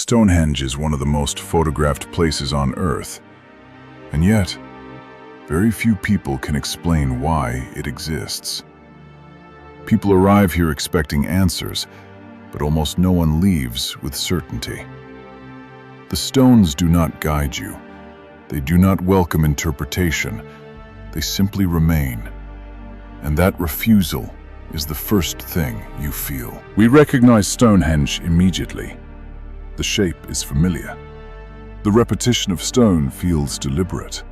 Stonehenge is one of the most photographed places on Earth, and yet, very few people can explain why it exists. People arrive here expecting answers, but almost no one leaves with certainty. The stones do not guide you. They do not welcome interpretation. They simply remain. And that refusal is the first thing you feel. We recognize Stonehenge immediately. The shape is familiar. The repetition of stone feels deliberate.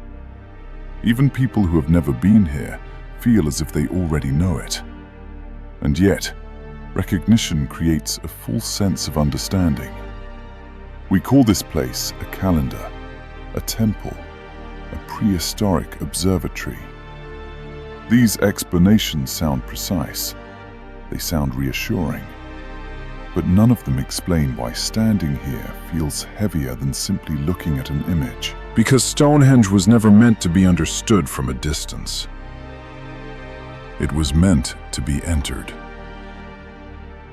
Even people who have never been here feel as if they already know it. And yet, recognition creates a full sense of understanding. We call this place a calendar, a temple, a prehistoric observatory. These explanations sound precise. They sound reassuring. But none of them explain why standing here feels heavier than simply looking at an image. Because Stonehenge was never meant to be understood from a distance. It was meant to be entered.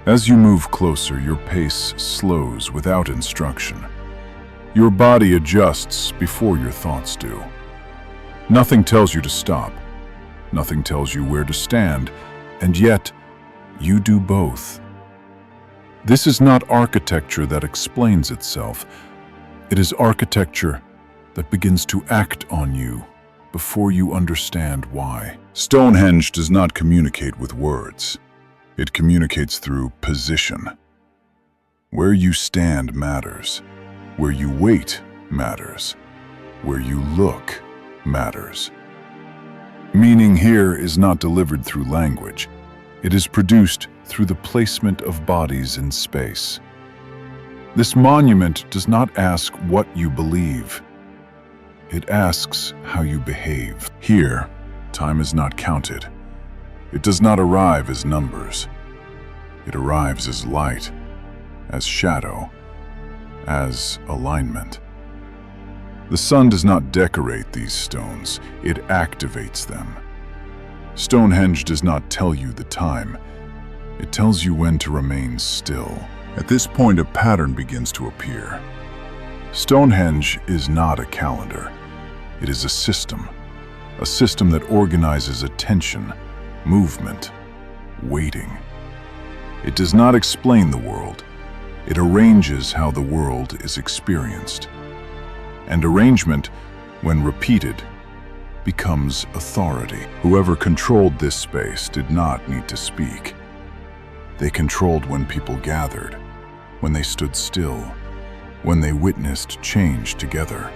As you move closer, your pace slows without instruction. Your body adjusts before your thoughts do. Nothing tells you to stop. Nothing tells you where to stand, and yet, you do both. This is not architecture that explains itself. It is architecture that begins to act on you before you understand why. Stonehenge does not communicate with words. It communicates through position. Where you stand matters. Where you wait matters. Where you look matters. Meaning here is not delivered through language. It is produced through the placement of bodies in space. This monument does not ask what you believe. It asks how you behave. Here, time is not counted. It does not arrive as numbers. It arrives as light, as shadow, as alignment. The sun does not decorate these stones, it activates them. Stonehenge does not tell you the time. It tells you when to remain still. At this point, a pattern begins to appear. Stonehenge is not a calendar. It is a system that organizes attention, movement, waiting. It does not explain the world. It arranges how the world is experienced. And arrangement, when repeated, becomes authority. Whoever controlled this space did not need to speak. They controlled when people gathered, when they stood still, when they witnessed change together.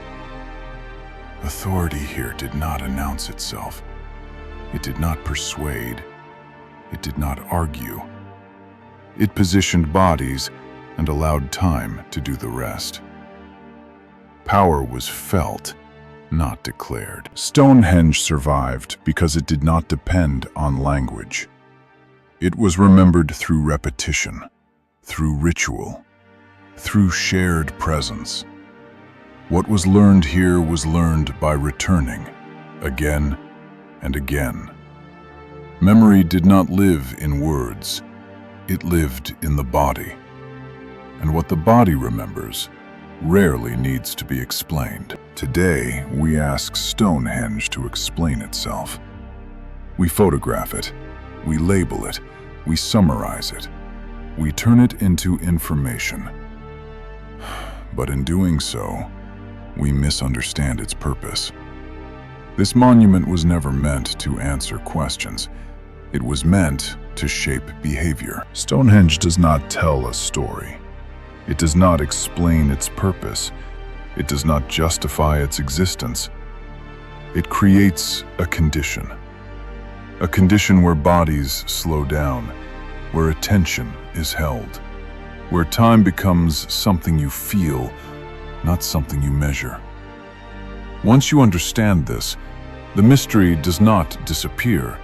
Authority here did not announce itself. It did not persuade. It did not argue. It positioned bodies and allowed time to do the rest. Power was felt, not declared. Stonehenge survived because it did not depend on language. It was remembered through repetition, through ritual, through shared presence. What was learned here was learned by returning, again and again. Memory did not live in words. It lived in the body. And what the body remembers rarely needs to be explained. Today, we ask Stonehenge to explain itself. We photograph it, we label it, we summarize it, we turn it into information. But in doing so, we misunderstand its purpose. This monument was never meant to answer questions. It was meant to shape behavior. Stonehenge does not tell a story. It does not explain its purpose. It does not justify its existence. It creates a condition where bodies slow down, where attention is held, where time becomes something you feel, not something you measure. Once you understand this, the mystery does not disappear.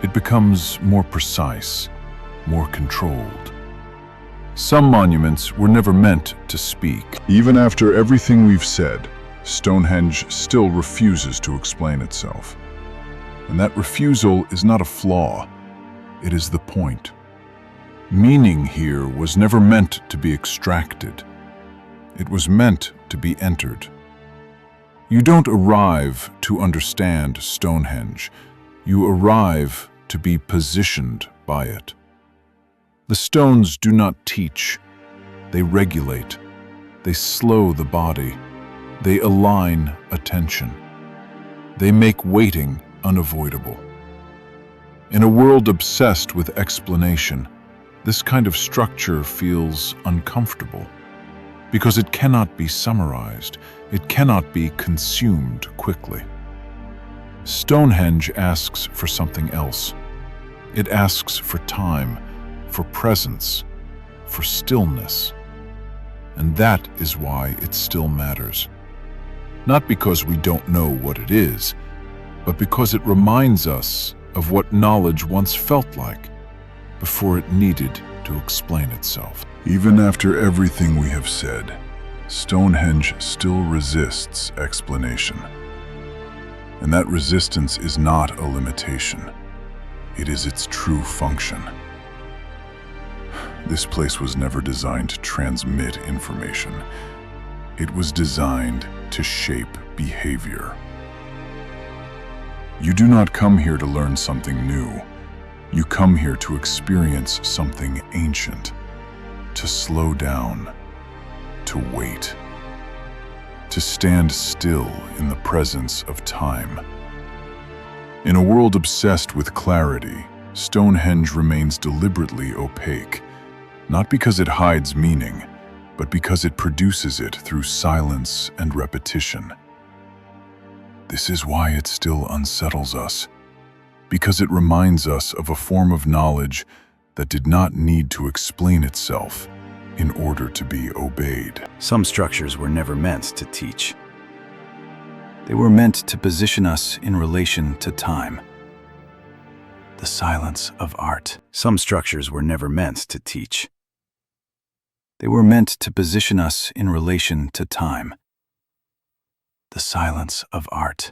It becomes more precise, more controlled. Some monuments were never meant to speak. Even after everything we've said, Stonehenge still refuses to explain itself. And that refusal is not a flaw, it is the point. Meaning here was never meant to be extracted. It was meant to be entered. You don't arrive to understand Stonehenge. You arrive to be positioned by it. The stones do not teach. They regulate. They slow the body. They align attention. They make waiting unavoidable. In a world obsessed with explanation, this kind of structure feels uncomfortable because it cannot be summarized. It cannot be consumed quickly. Stonehenge asks for something else. It asks for time, for presence, for stillness. And that is why it still matters. Not because we don't know what it is, but because it reminds us of what knowledge once felt like before it needed to explain itself. Even after everything we have said, Stonehenge still resists explanation. And that resistance is not a limitation. It is its true function. This place was never designed to transmit information. It was designed to shape behavior. You do not come here to learn something new. You come here to experience something ancient, to slow down, to wait, to stand still in the presence of time. In a world obsessed with clarity, Stonehenge remains deliberately opaque, not because it hides meaning, but because it produces it through silence and repetition. This is why it still unsettles us, because it reminds us of a form of knowledge that did not need to explain itself in order to be obeyed. Some structures were never meant to teach. They were meant to position us in relation to time. The silence of art. Some structures were never meant to teach. They were meant to position us in relation to time. The silence of art.